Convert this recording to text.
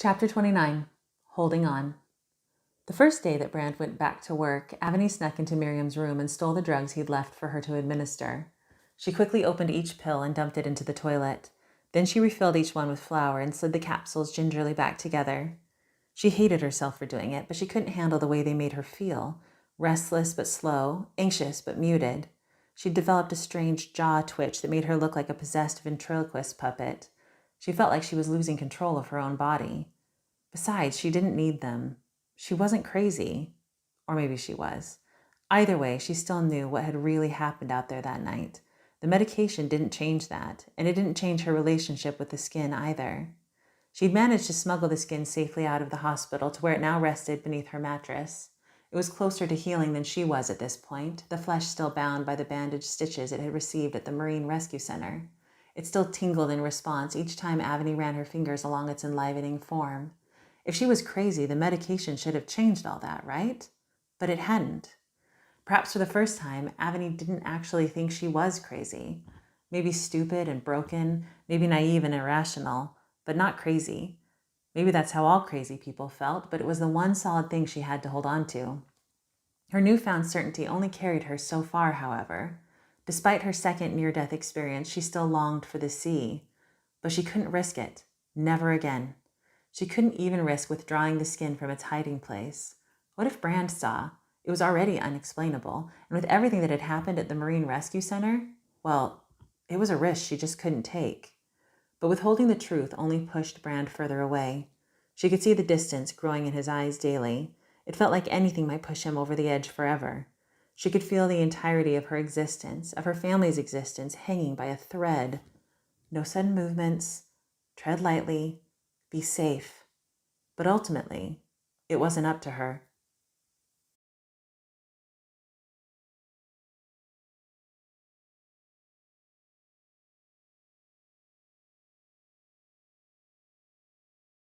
Chapter 29. Holding On. The first day that Brand went back to work, Aveny snuck into Miriam's room and stole the drugs he'd left for her to administer. She quickly opened each pill and dumped it into the toilet. Then she refilled each one with flour and slid the capsules gingerly back together. She hated herself for doing it, but she couldn't handle the way they made her feel. Restless but slow, anxious but muted. She'd developed a strange jaw twitch that made her look like a possessed ventriloquist puppet. She felt like she was losing control of her own body. Besides, she didn't need them. She wasn't crazy. Or maybe she was. Either way, she still knew what had really happened out there that night. The medication didn't change that, and it didn't change her relationship with the skin either. She'd managed to smuggle the skin safely out of the hospital to where it now rested beneath her mattress. It was closer to healing than she was at this point, the flesh still bound by the bandaged stitches it had received at the Marine Rescue Center. It still tingled in response each time Aveny ran her fingers along its enlivening form. If she was crazy, the medication should have changed all that, right? But it hadn't. Perhaps for the first time, Aveny didn't actually think she was crazy. Maybe stupid and broken, maybe naive and irrational, but not crazy. Maybe that's how all crazy people felt, but it was the one solid thing she had to hold on to. Her newfound certainty only carried her so far, however. Despite her second near-death experience, she still longed for the sea. But she couldn't risk it. Never again. She couldn't even risk withdrawing the skin from its hiding place. What if Brand saw? It was already unexplainable, and with everything that had happened at the Marine Rescue Center, well, it was a risk she just couldn't take. But withholding the truth only pushed Brand further away. She could see the distance growing in his eyes daily. It felt like anything might push him over the edge forever. She could feel the entirety of her existence, of her family's existence, hanging by a thread. No sudden movements. Tread lightly. Be safe. But ultimately, it wasn't up to her.